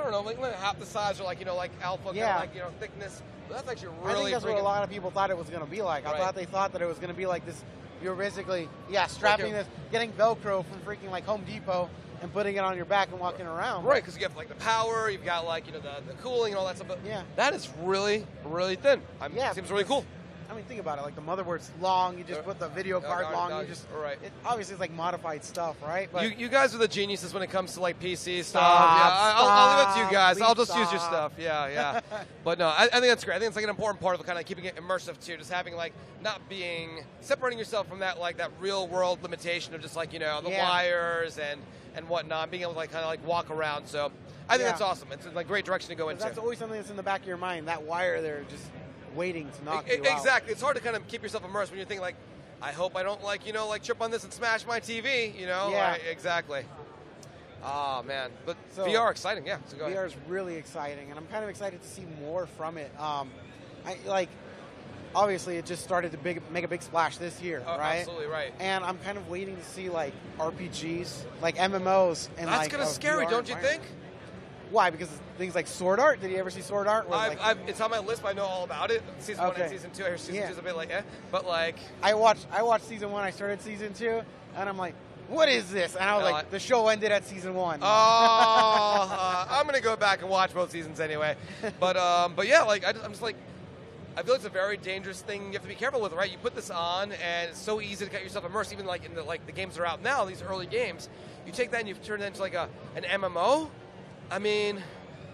don't know, like half the size or like like alpha kind of like thickness. But that's actually really. I think that's what a lot of people thought it was going to be like. Right. I thought they thought that it was going to be like this. You're basically strapping this, getting Velcro from freaking like Home Depot and putting it on your back and walking around. Right, because you have like the power, you've got like the cooling and all that stuff. But yeah, that is really, really thin. It seems really cool. I mean, think about it. Like the motherboard's long. You just put the video card long. You just obviously it's like modified stuff, right? But you guys are the geniuses when it comes to like PC stuff. I'll leave it to you guys. I'll just use your stuff. Yeah. But no, I think that's great. I think it's like an important part of kind of keeping it immersive too. Just having like not separating yourself from that like that real world limitation of just like the wires and whatnot, being able to like kind of like walk around. So I think that's awesome. It's like great direction to go into. That's always something that's in the back of your mind. That wire there just waiting to knock you out. Exactly. It's hard to kind of keep yourself immersed when you think like, I hope I don't like trip on this and smash my TV. Yeah. Exactly. Oh man, but VR exciting. Yeah. So go ahead. VR is really exciting, and I'm kind of excited to see more from it. Obviously, it just started to make a big splash this year, right? Absolutely right. And I'm kind of waiting to see like RPGs, like MMOs, and that's kind of scary, don't you think? Why? Because things like Sword Art. Did you ever see Sword Art? It's on my list, but I know all about it. Season 1 and Season 2. I hear Season 2 is a bit like, but like I watched Season 1. I started Season 2, and I'm like, what is this? And I was like, the show ended at Season 1. I'm gonna go back and watch both seasons anyway. But yeah, like I'm just like, I feel it's a very dangerous thing you have to be careful with, right? You put this on, and it's so easy to get yourself immersed. Even like in the games that are out now, these early games, you take that and you turn it into like an MMO. I mean,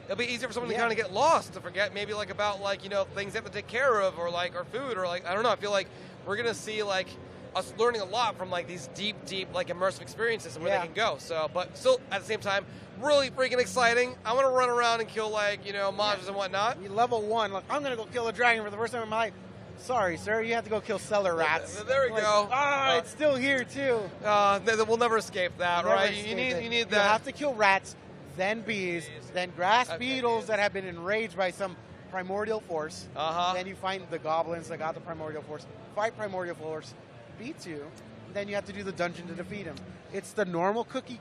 it'll be easier for someone to kind of get lost, to forget maybe like about like things they have to take care of, or like our food, or like I don't know. I feel like we're gonna see like us learning a lot from like these deep like immersive experiences and where they can go. So, but still at the same time, really freaking exciting. I want to run around and kill like monsters and whatnot. Level 1, like I'm gonna go kill a dragon for the first time in my life. Sorry, sir, you have to go kill cellar rats. There we go. It's still here too. We'll never escape that, right? You need that. You have to kill rats, then bees, then grass beetles that have been enraged by some primordial force. Then you find the goblins that got the primordial force. Fight primordial force, beat you. Then you have to do the dungeon to defeat him. It's the normal cookie,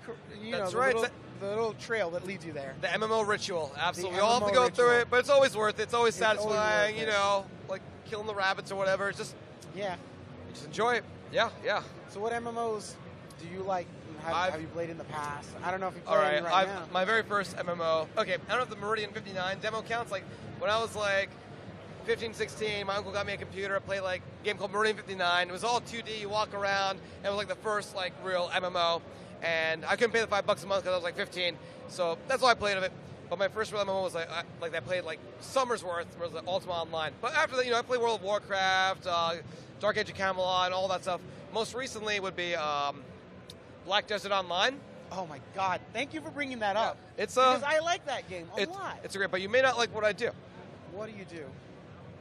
That's right. The little trail that leads you there. The MMO ritual, absolutely. We all have to go through it, but it's always worth it. It's always satisfying, like killing the rabbits or whatever. It's just, you just enjoy it. Yeah. So what MMOs do you like? Have you played in the past? I don't know if you play any right now. My very first MMO. Okay, I don't know if the Meridian 59 demo counts. Like when I was like 15, 16, my uncle got me a computer. I played like a game called Meridian 59. It was all 2D. You walk around. And it was like the first like real MMO. And I couldn't pay the $5 a month because I was like 15. So that's all I played of it. But my first real MMO was like I played like summer's worth. It was like Ultima Online. But after that, I played World of Warcraft, Dark Age of Camelot, and all that stuff. Most recently would be Black Desert Online. Oh my God! Thank you for bringing that up. Because I like that game a lot. It's great, but you may not like what I do. What do you do?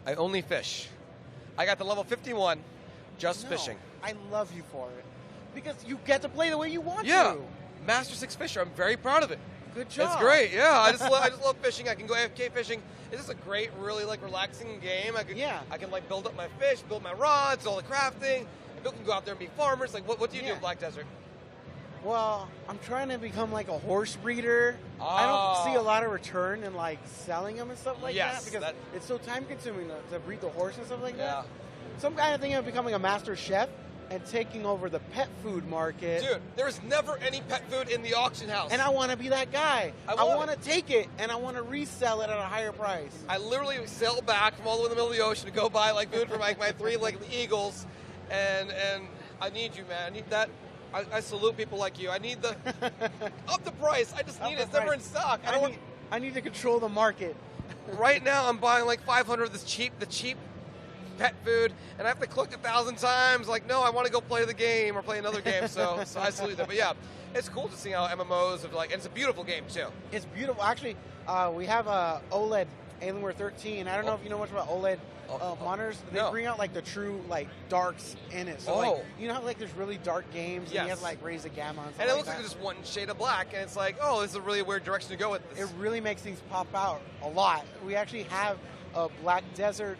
I only fish. I got to level 51 just fishing. I love you for it. Because you get to play the way you want to. Yeah. Master 6 Fisher. I'm very proud of it. Good job. It's great. Yeah. I just love fishing. I can go AFK fishing. It's just a great, really like relaxing game. I can like build up my fish, build my rods, all the crafting. People can go out there and be farmers. Like, what do you do in Black Desert? Well, I'm trying to become like a horse breeder. I don't see a lot of return in like selling them and stuff like that because it's so time consuming to breed the horse and stuff like that. some kind of thing of becoming a master chef and taking over the pet food market. Dude, there's never any pet food in the auction house. And I want to be that guy. I want want to take it and I want to resell it at a higher price. I literally sail back from all the way in the middle of the ocean to go buy like food for like my 3 eagles, and I need you, man. I need that. I salute people like you. I need the up the price. I just need it. It's never in stock. I need to control the market. Right now, I'm buying like 500 of the cheap pet food, and I have to click 1,000 times. Like, no, I want to go play the game or play another game. So I salute that. But yeah, it's cool to see how MMOs have and it's a beautiful game too. It's beautiful. Actually, we have a OLED Alienware 13. I don't know if you know much about OLED monitors. They bring out like the true like darks in it. So like, you know how like there's really dark games and you have to like raise the gamma and stuff and it looks like just one shade of black, and it's like, oh, this is a really weird direction to go with this. It really makes things pop out a lot. We actually have a Black Desert.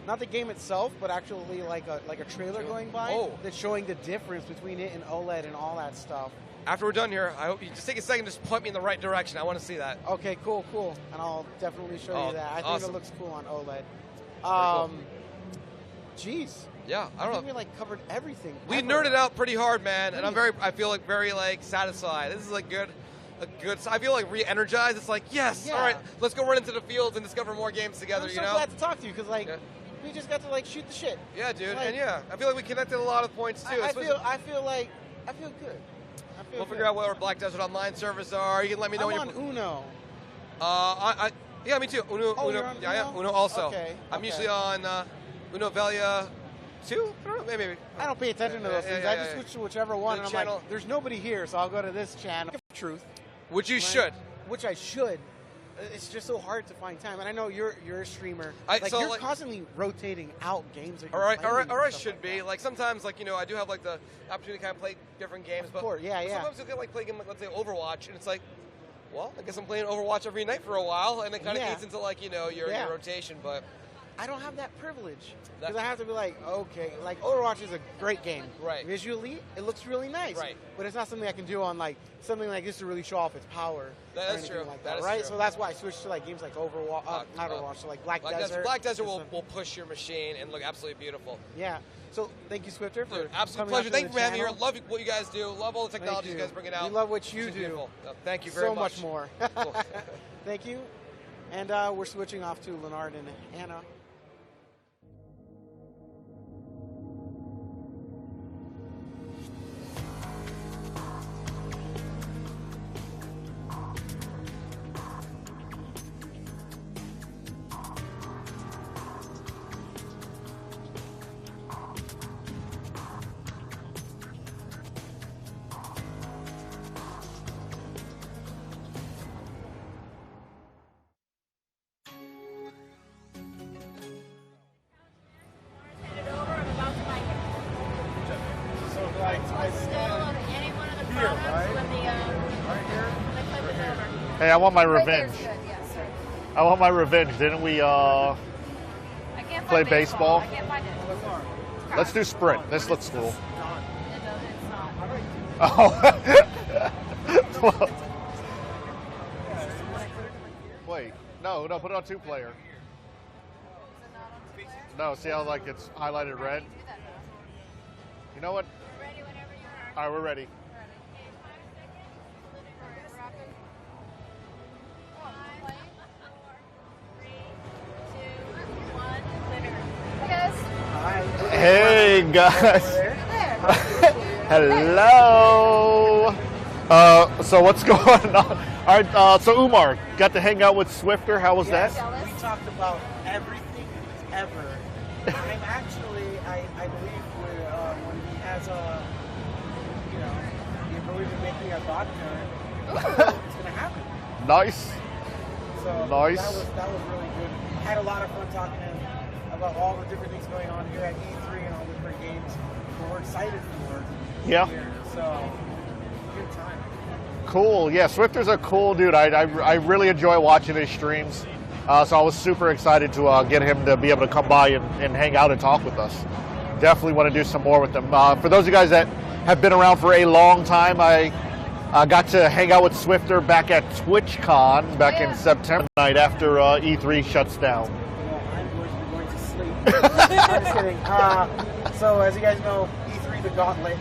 Not the game itself, but actually like a trailer going by that's showing the difference between it and OLED and all that stuff. After we're done here, I hope you just take a second, just point me in the right direction. I want to see that. Okay, cool. And I'll definitely show you that. I think it looks cool on OLED. Cool. Jeez. Yeah, I don't know. We like covered everything. We nerded out pretty hard, man, and I feel like very like satisfied. This is like good. I feel like re-energized. It's like, yes, all right, let's go run into the fields and discover more games together. I'm so glad to talk to you because like we just got to like shoot the shit. Yeah, dude, like, and I feel like we connected a lot of points too. I feel good. We'll figure out where Black Desert Online servers are. You can let me know. I'm on Uno. Yeah, me too. Uno. Yeah, Uno also. Okay. I'm usually on Uno Velia 2. I don't know, maybe. I don't pay attention to those things. I just switch to whichever one. And I'm channel. like, there's nobody here, so I'll go to this channel. Truth. Which you should. Which I should. It's just so hard to find time, and I know you're a streamer. You're constantly rotating out games. Or I should be. Like sometimes, I do have like the opportunity to kind of play different games. But sometimes you get like playing, let's say Overwatch, and it's like, well, I guess I'm playing Overwatch every night for a while, and it kind of eats into like your rotation. But I don't have that privilege because I have to be like, okay, like Overwatch is a great game. Right. Visually, it looks really nice. Right. But it's not something I can do on like something like this to really show off its power. That is true. Like that, right? So that's why I switched to like games like Overwatch, not Overwatch, so like Black Desert. Black Desert will push your machine and look absolutely beautiful. Yeah. So thank you, Swifter, for absolute pleasure. Thank you for having me here. Love what you guys do. Love all the technology you guys bring out. We love what you do. Thank you very much. So much more. Cool. Thank you. And we're switching off to Leonard and Anna. Hey, I want my revenge. I want my revenge. Didn't we play baseball? I can't find it. Let's do sprint. This looks cool. It's not. Oh. Well, wait. No, put it on 2-player. No, see how like it's highlighted red? You know what? All right, we're ready. Hey guys. Hello. So what's going on? All right. So Umar got to hang out with Swifter. How was that? We talked about everything ever. I'm actually, I believe, when he has the ability to make me a vodka, it's gonna happen. Nice. So nice. That was really good. Had a lot of fun talking to him about all the different things going on here at E3 and all the different games we're excited for. Yeah. Here. So, good time. Cool. Yeah, Swifter's a cool dude. I really enjoy watching his streams. So I was super excited to get him to be able to come by and hang out and talk with us. Definitely want to do some more with him. For those of you guys that have been around for a long time, I got to hang out with Swifter back at TwitchCon back in September night after E3 shuts down. I'm going to sleep I'm just kidding. So as you guys know, E3 the gauntlet.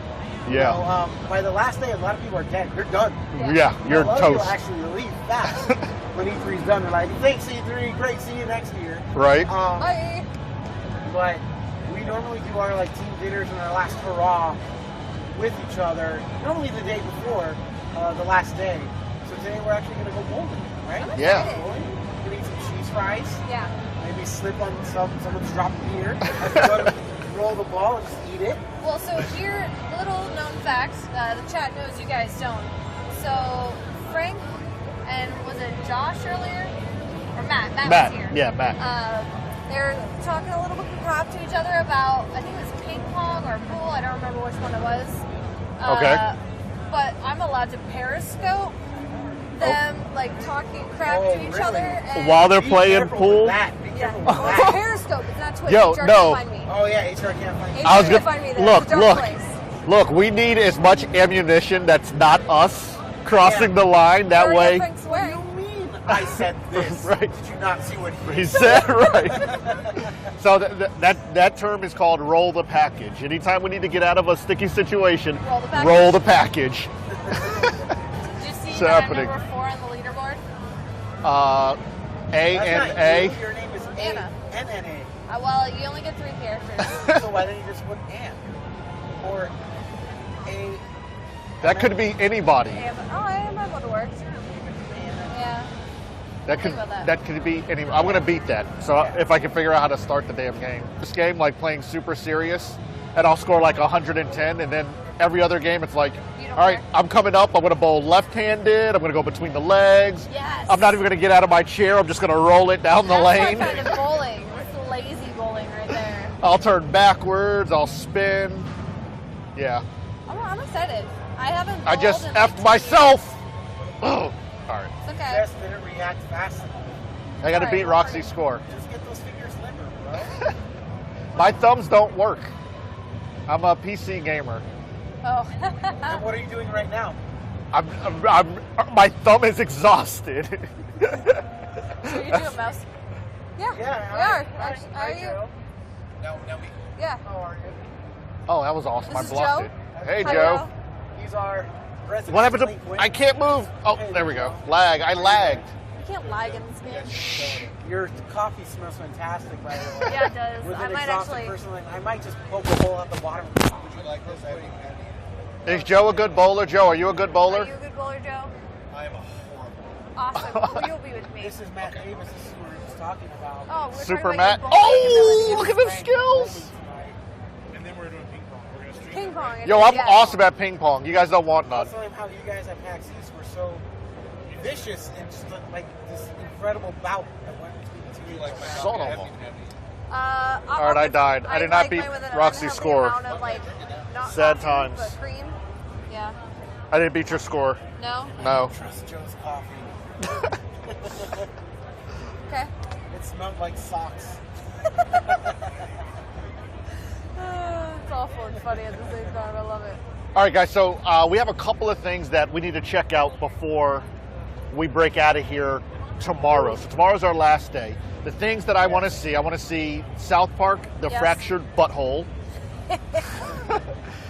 Yeah. You know, by the last day, a lot of people are dead. They're done. Yeah, you're a lot toast. Of people actually leave fast when E3's done. They're like, thanks E3, great, see you next year. Right. Bye. But we normally do our like team dinners and our last hurrah with each other. Normally the day before the last day. So today we're actually going to go bowling, right? Yeah. Bowling. We're going to eat some cheese fries. Yeah. Maybe slip on someone's dropped beer. As we go to roll the ball and just eat it. Well, so here, little known facts. The chat knows, you guys don't. So Frank and was it Josh earlier? Or Matt? Matt was here. Yeah, Matt. They're talking a little bit crap to each other about, I think it was ping pong or pool. I don't remember which one it was. Okay. But I'm allowed to periscope them, like talking crap to each really? other. And While they're Be playing careful pool. with that. Be careful with Well, it's that. Periscope. It's not Twitch. Yo, HR no. Can't find me. Oh yeah, HR can't find I was HR can't gonna find me there. It's a dark place. look. We need as much ammunition that's not us crossing the line. That Sorry, way. Frank's What do swearing. you mean? I said this. Right. Did you not see what He said right. So that term is called roll the package. Anytime we need to get out of a sticky situation, Roll the package. roll the package. Did you see It's that happening. I'm number 4 on the leaderboard? A That's and not A. you. Your name is Anna. A-N-N-A. Well, you only get 3 characters. So why don't you just put Ann? Or A. That could be anybody. I am able to work. Yeah. That could Think about that could be any. I'm gonna beat that. So if I can figure out how to start the damn game. This game, like playing super serious, and I'll score like 110, and then every other game it's like, You don't all right, care. I'm coming up. I'm gonna bowl left-handed. I'm gonna go between the legs. Yes. I'm not even gonna get out of my chair. I'm just gonna roll it down the That's lane. my kind of bowling. It's lazy bowling right there. I'll turn backwards. I'll spin. Yeah. I'm excited. I haven't. I just bowled in like effed 2 myself. Oh, all right. years. It's okay. Just didn't react fast enough. I got to All beat right. Roxy's score. Just get those fingers limber, bro. My thumbs don't work. I'm a PC gamer. Oh. And what are you doing right now? My thumb is exhausted. So you do a mouse? Yeah. Yeah, We are. Actually, are you? Now we. Yeah. How are you? Oh, that was awesome. This I is blocked Joe. it. Hey, Hi, Joe. He's our resident. What happened to? delinquent. I can't move. Oh, there we go. Lag. I lagged. You can't lag in this game. Your coffee smells fantastic, by the way. Yeah, it does. With I an might exhausted actually. person, like, I might just poke a hole at the bottom. Would you like this? Is Joe a good bowler? Joe, are you a good Are bowler? you a good bowler, Joe? I am a horrible. Awesome. Well, you'll be with me. This is Matt Davis. This is who we were just talking about. Oh, we're Super talking Matt. about your bowling. Oh, look at the skills. And then we're doing ping pong. We're gonna stream Ping pong. Yo, I'm yeah. awesome at ping pong. You guys don't want none. Also, how you guys at PAX East were so vicious and just like this incredible bout that went between the two. Son of a- All right, I died. I did not beat Roxy's score. Not Sad coffee, times. But cream. Yeah. I didn't beat your score. No. No. Trust Joe's coffee. Okay. It smelled like socks. It's awful and funny at the same time. I love it. All right, guys. So we have a couple of things that we need to check out before we break out of here tomorrow. So tomorrow's our last day. The things that I want to see South Park, the Yes. fractured butthole.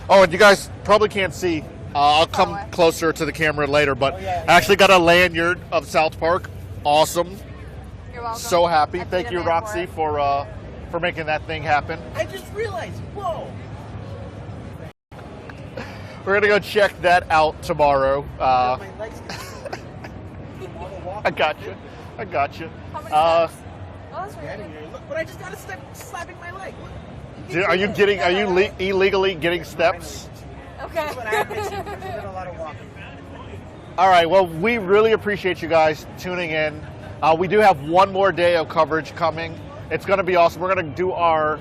Oh, and you guys probably can't see. I'll come away. closer to the camera later, but Oh, yeah, I actually got a lanyard of South Park. Awesome. You're welcome. So happy. I Thank paid you, a man Roxy, for making that thing happen. I just realized, whoa. We're gonna go check that out tomorrow. My legs get sore. I got you. I got you. How many Uh, steps? Oh, that's Getting weird. there. Look, but I just got to step slapping my leg. Are you getting? Are you illegally getting steps? Okay. That's what I admit to. There's been a lot of walking. All right. Well, we really appreciate you guys tuning in. We do have one more day of coverage coming. It's going to be awesome. We're going to do our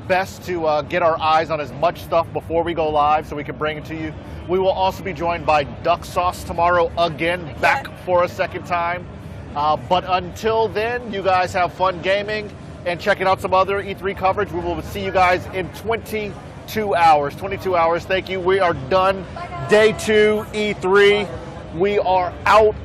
best to get our eyes on as much stuff before we go live so we can bring it to you. We will also be joined by Duck Sauce tomorrow again, back for a second time. But until then, you guys have fun gaming and checking out some other E3 coverage. We will see you guys in 22 hours. 22 hours. Thank you. We are done. Bye, guys. Day 2 E3. We are out.